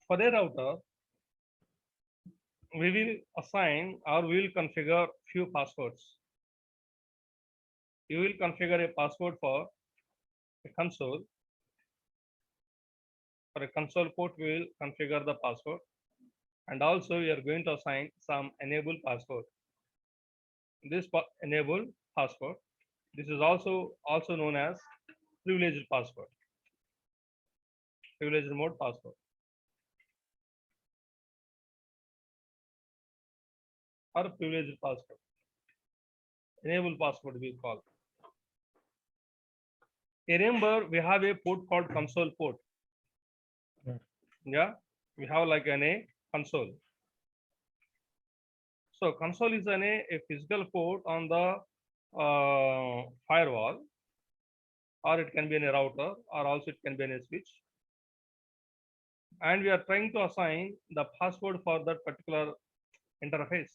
For a router, we will assign or we will configure few passwords. You will configure a password for a console. For a console port, we will configure the password, and also we are going to assign some enable password. This enable password, this is also known as privileged password, privileged mode password, or privileged password. Enable password we call. Remember, we have a port called console port. Yeah, we have like a console. So console is a physical port on the firewall, or it can be in a router, or also it can be in a switch. And we are trying to assign the password for that particular interface.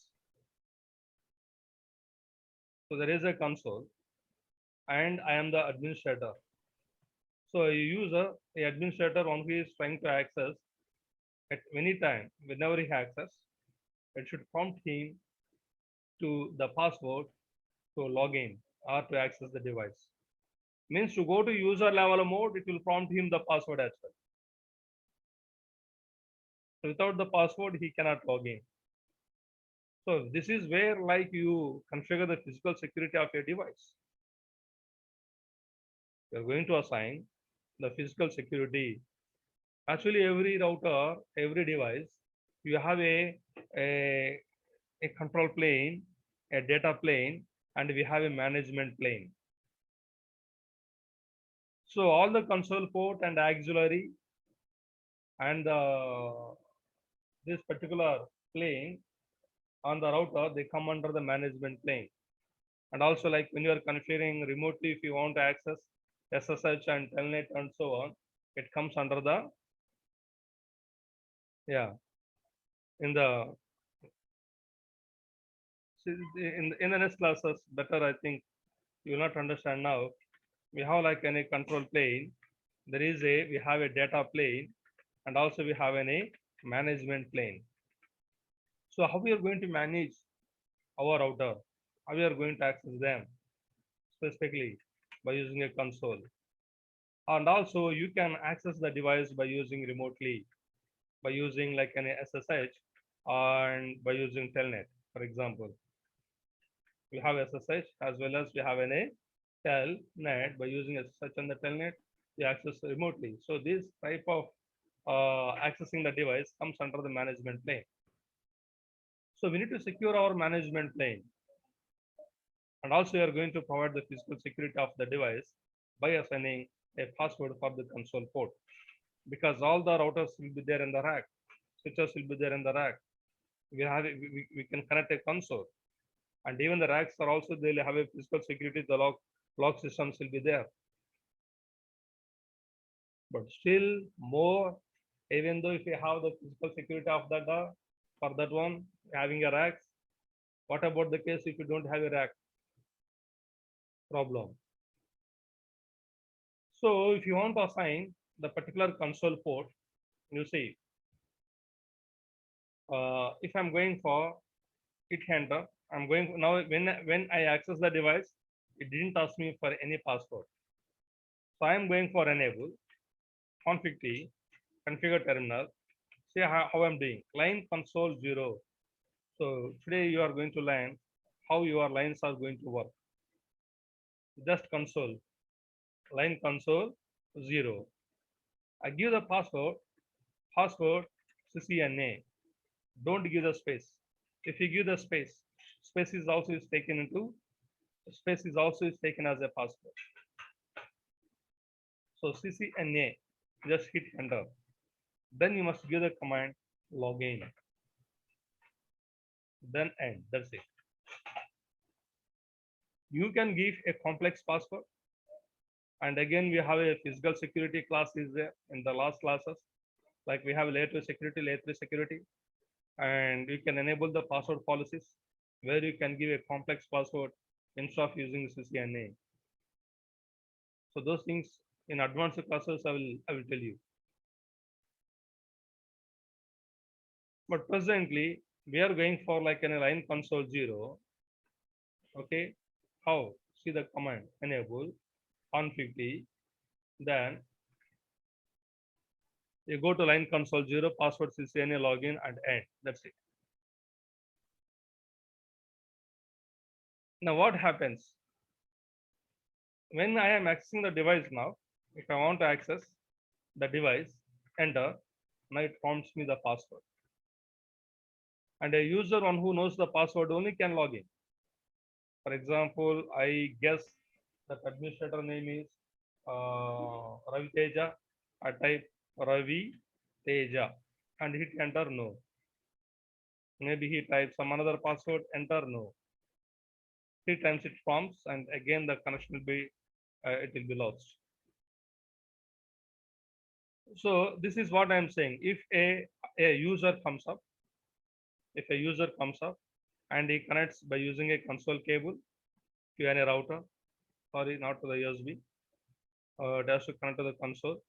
So there is a console, and I am the administrator. So a user, a administrator, one who is trying to access at any time, whenever he access, it should prompt him to the password to log in or to access the device. Means to go to user level mode, it will prompt him the password as well. So without the password, he cannot log in. So this is where like you configure the physical security of your device. You're going to assign the physical security. Actually, every router, every device, you have a, a control plane, a data plane, and we have a management plane. So all the console port and auxiliary and this particular plane on the router, they come under the management plane. And also like when you are configuring remotely, if you want to access SSH and Telnet and so on, it comes under the, yeah, in the, in the next classes, better I think you will not understand now. We have like a control plane. There is we have a data plane, and also we have a management plane. So how we are going to manage our router? How we are going to access them specifically by using a console? And also you can access the device by using remotely, by using like an SSH and by using Telnet, for example. We have SSH as well as we have a Telnet. By using SSH and the Telnet, we access remotely. So this type of accessing the device comes under the management plane. So we need to secure our management plane. And also we are going to provide the physical security of the device by assigning a password for the console port. Because all the routers will be there in the rack, switches will be there in the rack. We can connect a console. And even the racks are also, they'll have a physical security, the lock systems will be there. But still more, even though if you have the physical security of that for that one, having a rack, what about the case if you don't have a rack? Problem. So if you want to assign the particular console port, you see, if I'm going for hit enter, I'm going now when I access the device, it didn't ask me for any password. So I'm going for enable, config T, configure terminal, see how I'm doing. Line console 0. So today you are going to learn how your lines are going to work. Just console, line console 0. I give the password CCNA. Don't give the space. If you give the space, space is also taken as a password. So CCNA, just hit enter. Then you must give the command login. Then end. That's it. You can give a complex password. And again, we have a physical security class is there in the last classes. Like we have layer 2 security, layer 3 security. And you can enable the password policies where you can give a complex password instead of using CCNA. So those things in advanced classes I will tell you. But presently we are going for like a line console 0. Okay, how? See the command enable on 50. Then you go to line console 0, password CCNA login and end. That's it. Now what happens when I am accessing the device now? If I want to access the device, enter. Now it prompts me the password. And a user one who knows the password only can log in. For example, I guess that administrator name is Ravi Teja. I type Ravi Teja and hit enter. No. Maybe he types some another password. Enter. No. 3 times it prompts, and again the connection will be it will be lost. So this is what I am saying. If a user comes up, if a user comes up and he connects by using a console cable to any router, sorry, not to the USB, it has to connect to the console.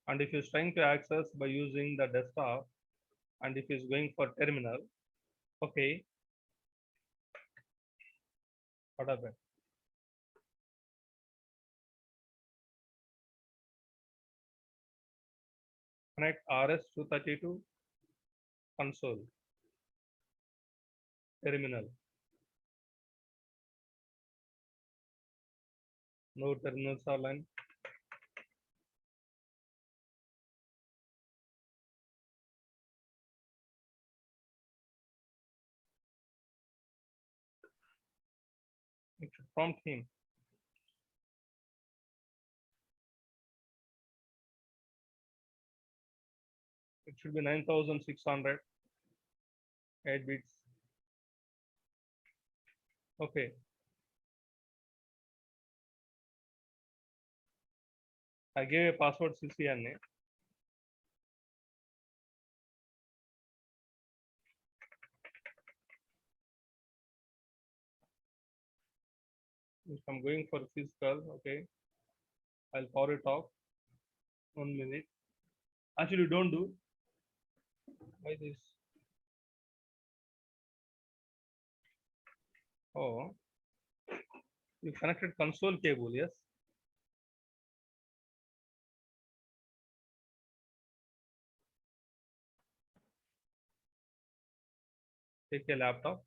And if he's trying to access by using the desktop, and if he's going for terminal, okay, what happened? Connect RS-232 console terminal. No terminals are line. It should prompt him. It should be 9600 8 bits. Okay. I gave a password CCNA. If I'm going for physical, okay, I'll power it off. 1 minute. Actually, don't do. Why this? Oh, you connected console cable, yes? Take a laptop,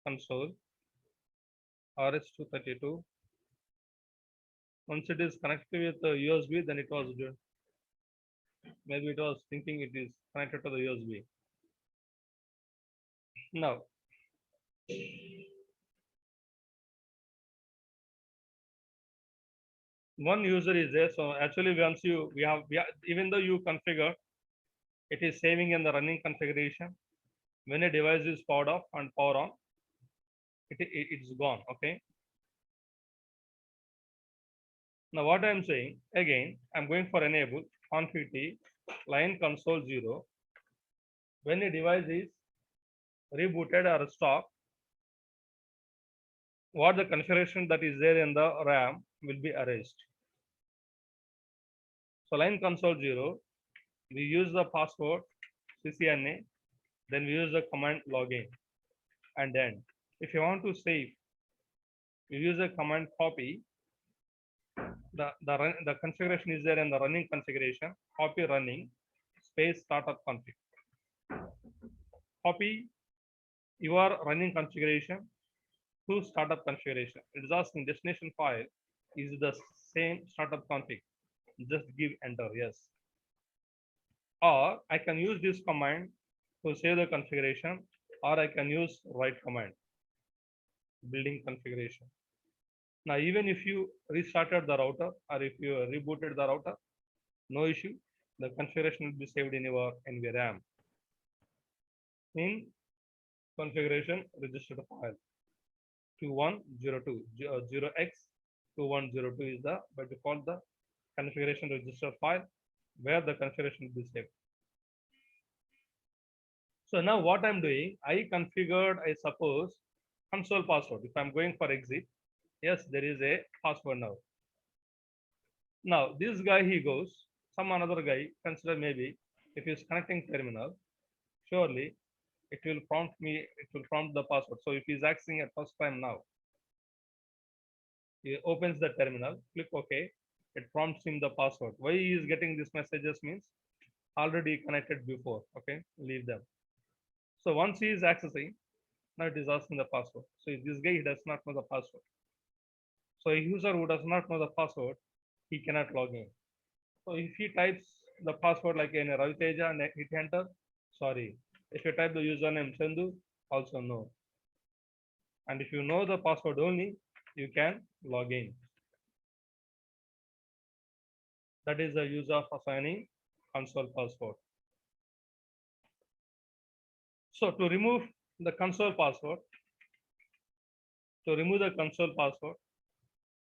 console, RS-232. Once it is connected with the USB, then it was good. Maybe it was thinking it is connected to the USB. Now, one user is there. So actually, once we have even though you configure, it is saving in the running configuration. When a device is powered off and power on, it's gone. Okay. Now what I am saying again, I'm going for enable config line console 0. When a device is rebooted or stopped, what the configuration that is there in the RAM will be erased. So line console 0, we use the password CCNA, then we use the command login, and then if you want to save, you use the command copy. The configuration is there in the running configuration. Copy running space startup config. Copy your running configuration to startup configuration. It is asking destination file is the same startup config. Just give enter, yes. Or I can use this command to save the configuration, or I can use write command, building configuration. Now, even if you restarted the router or if you rebooted the router, no issue. The configuration will be saved in your NVRAM. In configuration registered file 2102 0x2102 is the by default the configuration register file where the configuration will be saved. So now what I'm doing, I configured, I suppose, console password. If I'm going for exit, yes, there is a password now. Now this guy, he goes, some another guy, consider maybe if it's connecting terminal, surely it will prompt me, it will prompt the password. So if he's accessing at first time now, he opens the terminal, click OK, it prompts him the password. Why he is getting these messages means already connected before. Okay, leave them. So once he is accessing, now it is asking the password. So if this guy he does not know the password. So a user who does not know the password, he cannot log in. So if he types the password like in Raviteja and hit enter, sorry. If you type the username Chandu, also no. And if you know the password only, you can log in. That is the use of assigning console password. So to remove the console password,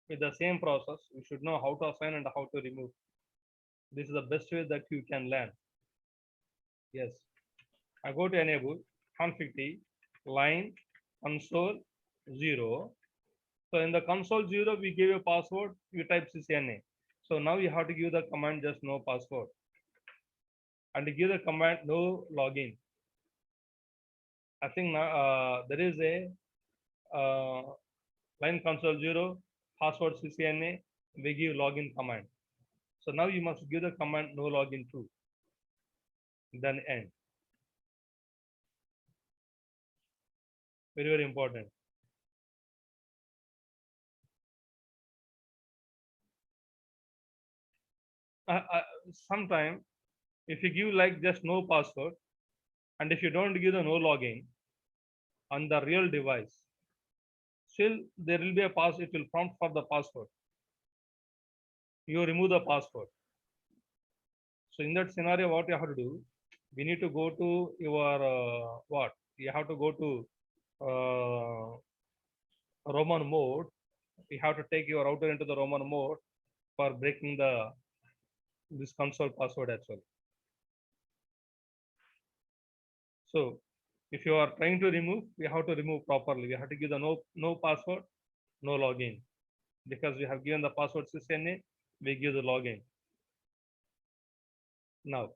with the same process, you should know how to assign and how to remove. This is the best way that you can learn. Yes. I go to enable config T, line console 0. So in the console 0, we give a password, you type CCNA. So now you have to give the command just no password. And give the command no login. I think there is a line console 0, password CCNA, we give login command. So now you must give the command no login true. Then end. Very, very important. Sometime if you give like just no password, and if you don't give the no login on the real device, still there will be a pass, it will prompt for the password. You remove the password. So in that scenario, what you have to do, we need to go to your what? You have to go to Roman mode. You have to take your router into the Roman mode for breaking this console password as well. So if you are trying to remove, you have to remove properly. You have to give the no password, no login. Because we have given the password CCNA, we give the login. Now,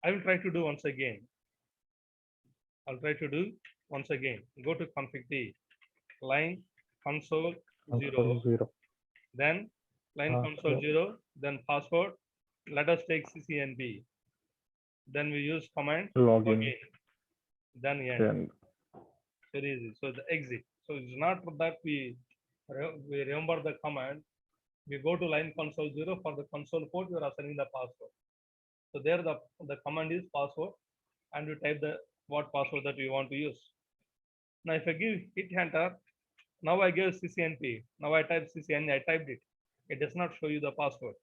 I will try to do once again. I'll try to do once again. Go to config T, line console 0, then line console 0, then password. Let us take CCNP. Then we use command login. Then end. Very easy. So the exit. So it's not that we remember the command. We go to line console 0 for the console port. We are assigning the password. So there the command is password, and you type the what password that you want to use. Now if I give hit enter, now I give CCNP. Now I type CCNP. I typed it. It does not show you the password.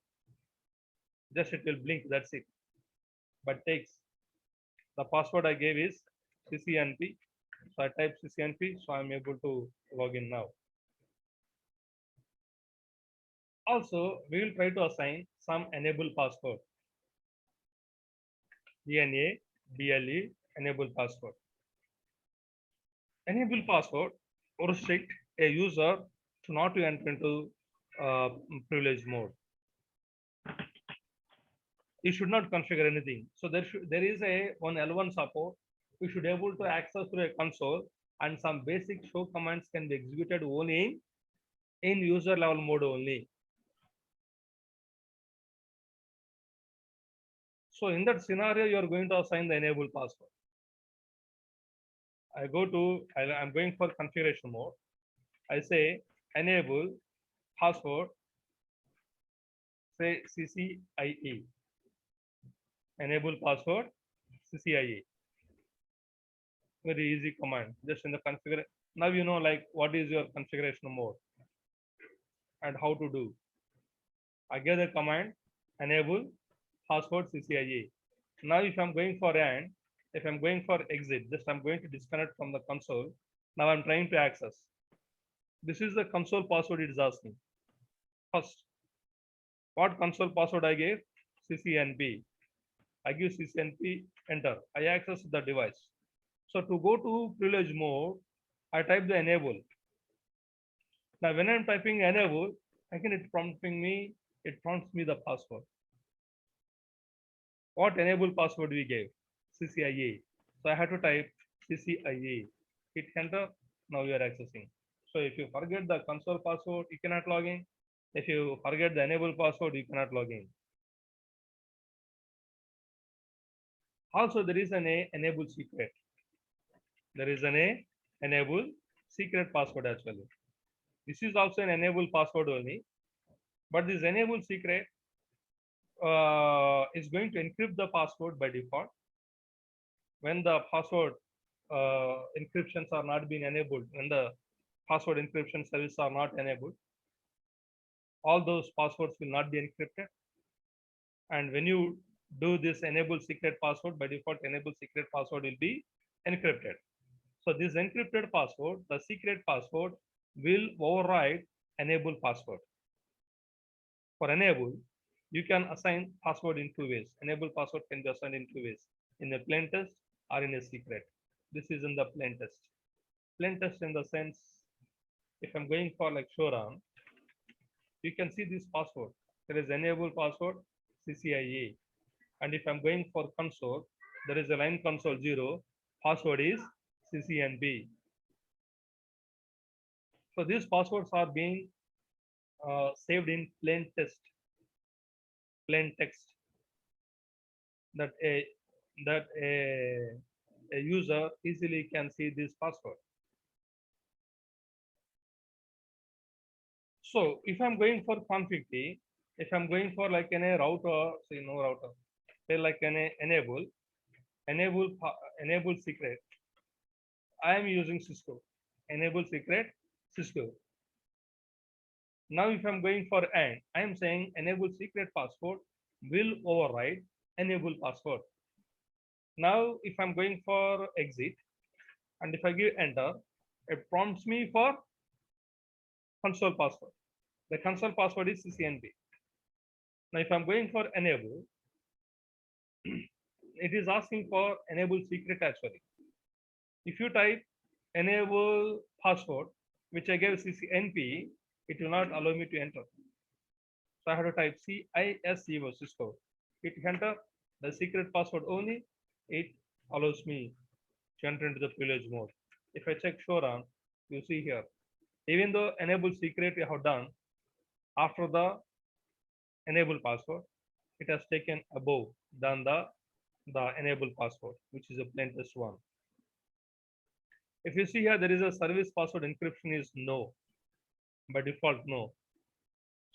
Just it will blink. That's it. But takes the password I gave is CCNP. So I type CCNP. So I'm able to log in now. Also, we will try to assign some enable password. DNA, BLE, enable password. Enable password restrict a user to not to enter into privilege mode. You should not configure anything. So there is a one L1 support. You should be able to access through a console, and some basic show commands can be executed only in user level mode only. So in that scenario, you are going to assign the enable password. I'm going for configuration mode. I say enable password, say CCIE. Enable password, CCIE. Very easy command. Just in the configuration. Now you know like what is your configuration mode and how to do. I give the command enable password CCIE. Now if I'm going for end, if I'm going for exit, just I'm going to disconnect from the console. Now I'm trying to access. This is the console password it is asking. First, what console password I gave? CCNP. I give CCNP, enter. I access the device. So to go to privilege mode, I type the enable. Now when I'm typing enable, again it's prompting me it prompts me the password. What enable password we gave? CCIE. So I have to type CCIE. Hit enter. Now you are accessing. So if you forget the console password, you cannot log in. If you forget the enable password, you cannot log in. Also, there is an enable secret. There is an enable secret password as well. This is also an enable password only, but this enable secret is going to encrypt the password by default. When the password encryptions are not being enabled, when the password encryption services are not enabled, all those passwords will not be encrypted. And when you do this enable secret password, by default, enable secret password will be encrypted. So this encrypted password, the secret password, will override enable password. For enable, you can assign password in two ways. Enable password can be assigned in two ways, in a plain text or in a secret. This is in the plain text. Plain text in the sense, if I'm going for like showroom, you can see this password. There is enable password CCIE. And if I'm going for console, there is a line console 0, password is CCNB. So these passwords are being saved in plain text, that a user easily can see this password. So if I'm going for config key, if I'm going for like a router, say no router, say like an enable secret, I am using Cisco, enable secret Cisco. Now if I'm going for AND, I am saying enable secret password will override enable password. Now if I'm going for exit, and if I give enter, it prompts me for console password. The console password is CCNB. Now if I'm going for enable, it is asking for enable secret actually. If you type enable password, which I gave CCNP, it will not allow me to enter. So I have to type CISCO, Cisco. Hit enter, the secret password only, it allows me to enter into the privilege mode. If I check showrun, you see here, even though enable secret we have done, after the enable password, it has taken above than the enable password, which is a plain text one. If you see here, there is a service password encryption is no, by default no.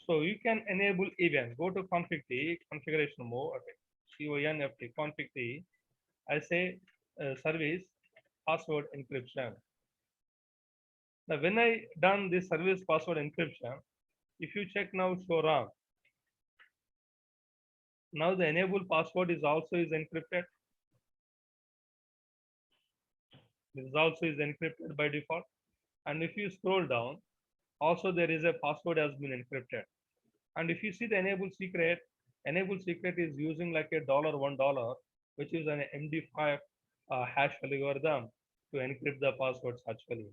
So you can enable even, go to config T, configuration mode, okay. CONFT, config T, I say service password encryption. Now when I done this service password encryption, if you check now showrun, now the enable password is also encrypted. This also is encrypted by default. And if you scroll down, also there is a password has been encrypted. And if you see the enable secret is using like $1, which is an MD5 hash algorithm to encrypt the passwords actually,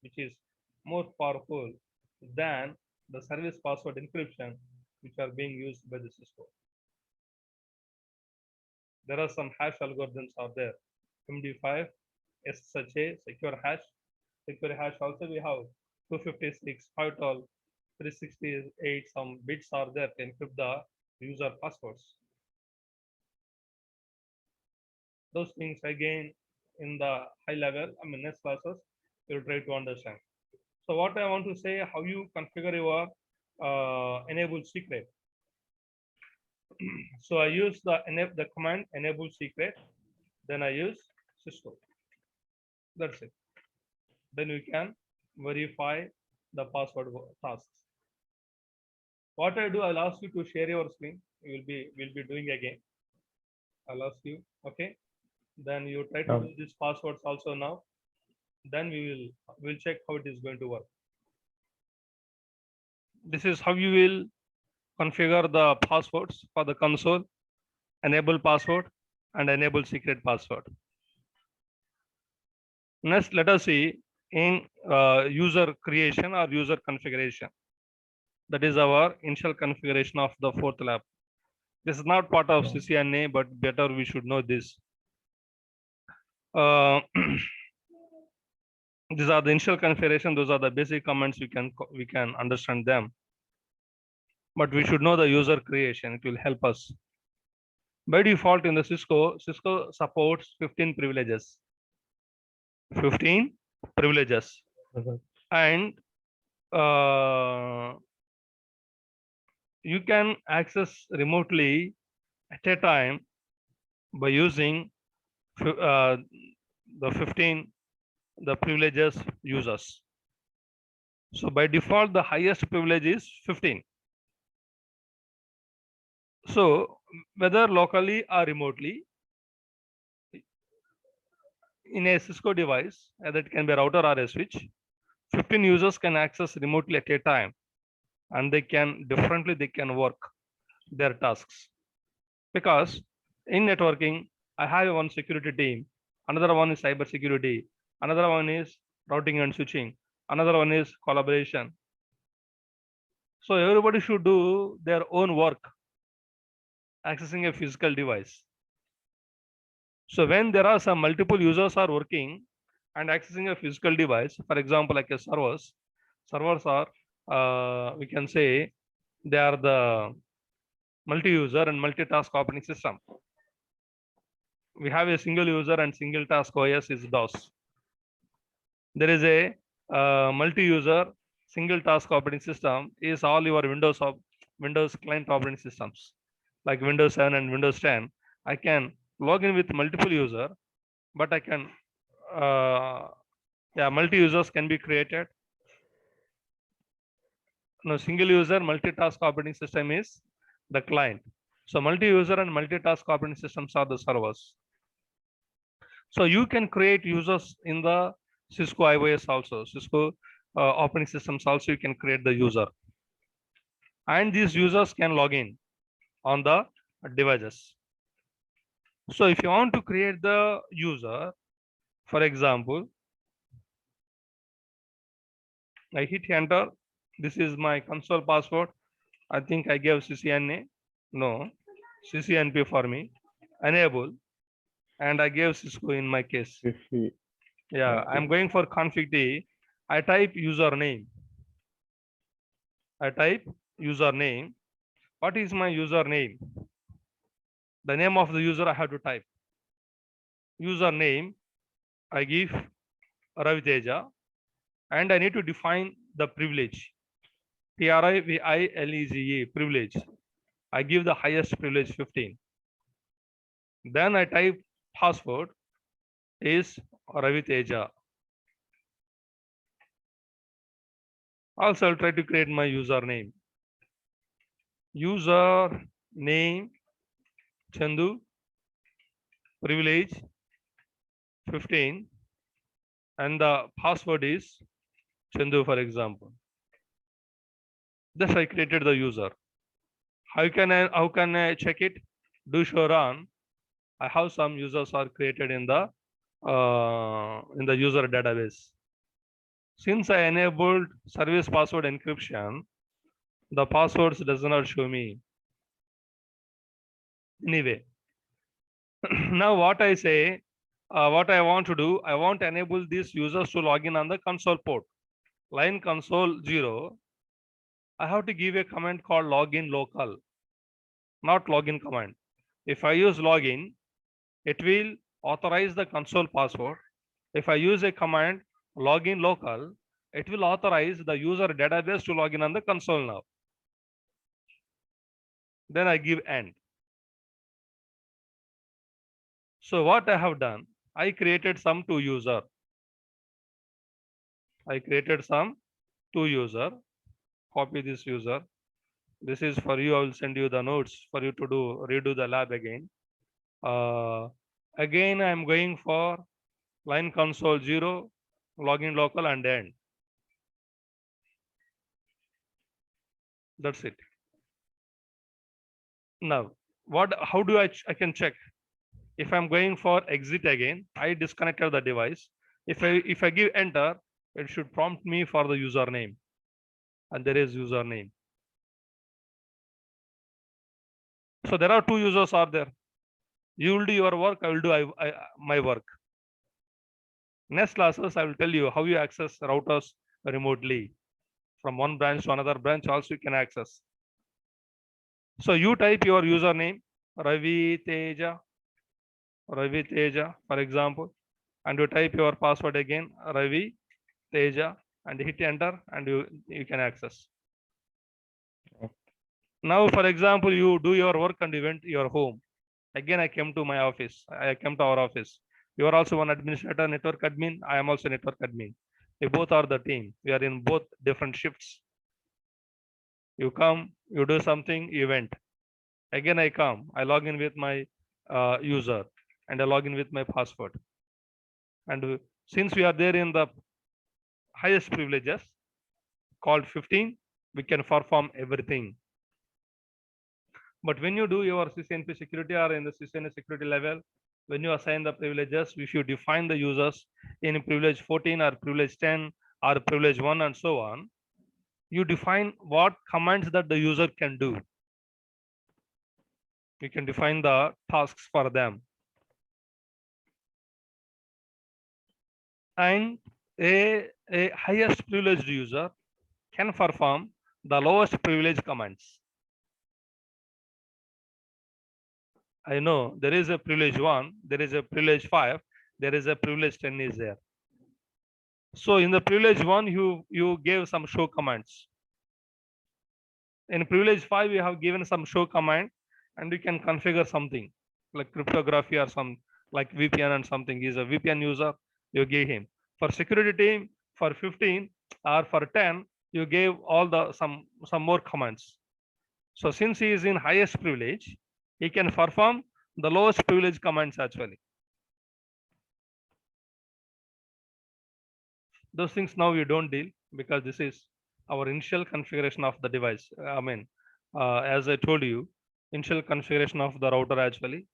which is more powerful than the service password encryption, which are being used by the Cisco. There are some hash algorithms out there. MD5, SSHA, secure hash. Secure hash also we have 256, 512, 368, some bits are there to encrypt the user passwords. Those things again in the high level, next classes, you'll try to understand. So what I want to say, how you configure your enable secret. So I use the command enable secret, then I use Cisco. That's it. Then we can verify the password tasks. What I do, I'll ask you to share your screen. We'll be doing again. I'll ask you, okay? Then you try to do these passwords also now. Then we'll check how it is going to work. This is how you will configure the passwords for the console, enable password, and enable secret password. Next, let us see in user creation or user configuration. That is our initial configuration of the fourth lab. This is not part of CCNA, but better we should know this. These are the initial configuration. Those are the basic commands. We can understand them. But we should know the user creation. It will help us. By default in the Cisco supports 15 privileges. 15 privileges. And you can access remotely at a time by using the privileges users. So by default, the highest privilege is 15. So whether locally or remotely, in a Cisco device, either it can be a router or a switch, 15 users can access remotely at a time, and they can work their tasks. Because in networking, I have one security team, another one is cyber security, another one is routing and switching, another one is collaboration. So everybody should do their own work accessing a physical device. So when there are some multiple users are working and accessing a physical device, for example, like a servers are, we can say they are the multi-user and multitask operating system. We have a single user and single task OS is DOS. There is a multi-user single task operating system is all your Windows client operating systems like Windows 7 and Windows 10. I can log in with multiple user, but I can multi-users can be created. No, single user multitask operating system is the client. So multi-user and multitask operating systems are the servers. So you can create users in the Cisco IOS also, Cisco operating systems also you can create the user. And these users can log in on the devices. So if you want to create the user, for example, I hit enter. This is my console password. I think I gave CCNA. No, CCNP for me. Enable. And I gave Cisco in my case. Yeah, I'm going for config D. I type username. I type username. What is my username? The name of the user I have to type. Username, I give Raviteja, and I need to define the privilege. PRIVILEGE, privilege. I give the highest privilege 15. Then I type password is Raviteja. Also, I'll try to create my username. User name Chandu, privilege 15, and the password is Chandu, for example. Thus I created the user. How can I check it? Do show run. I have some users are created in the user database. Since I enabled service password encryption, the passwords does not show me. Anyway, now what I say, what I want to do, I want to enable these users to log in on the console port. Line console 0. I have to give a command called login local, not login command. If I use login, it will authorize the console password. If I use a command login local, it will authorize the user database to log in on the console now. Then I give end. So what I have done, I created some two user. I created some two user. Copy this user. This is for you. I will send you the notes for you to redo the lab again. Again, I am going for line console 0, login local and end. That's it. Now, how do I can check? If I'm going for exit again, I disconnected the device. If I give enter, it should prompt me for the username. And there is username. So there are two users are there. You will do your work, I will do my work. Next classes, I will tell you how you access routers remotely. From one branch to another branch also you can access. So you type your username, Ravi Teja, for example, and you type your password again, Ravi Teja, and hit enter, and you can access. Now, for example, you do your work and you went to your home. Again, I came to my office. I came to our office. You are also one administrator, network admin. I am also network admin. We both are the team. We are in both different shifts. You come, you do something, you went. Again, I come. I log in with my user and I log in with my password. And since we are there in the highest privileges called 15, we can perform everything. But when you do your CCNP security or in the CCNA security level, when you assign the privileges, if you define the users in privilege 14 or privilege 10 or privilege 1 and so on, you define what commands that the user can do. You can define the tasks for them. And a highest privileged user can perform the lowest privilege commands. I know there is a privilege 1, there is a privilege 5, there is a privilege 10 is there. So in the privilege 1, you gave some show commands. In privilege 5, you have given some show command and you can configure something like cryptography or some like VPN and something. Is a VPN user, you gave him. For security team, for 15 or for 10, you gave all the some more commands. So since he is in highest privilege, he can perform the lowest privilege commands actually. Those things now you don't deal because this is our initial configuration of the device. I mean, as I told you, initial configuration of the router actually.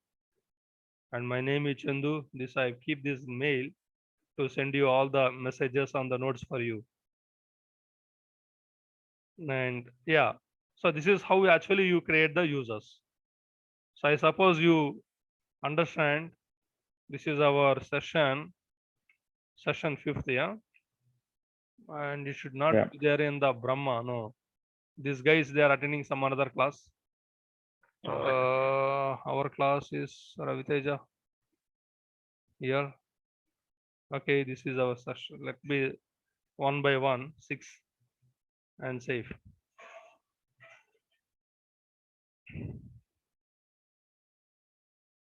And my name is Chandu. This I keep this mail to send you all the messages on the notes for you. And yeah, so this is how actually you create the users. So I suppose you understand this is our session 5th, yeah. And you should not be there in the Brahma. No, these guys they are attending some another class. Our class is Raviteja here. Okay, this is our session. Let me one by one, 6 and safe.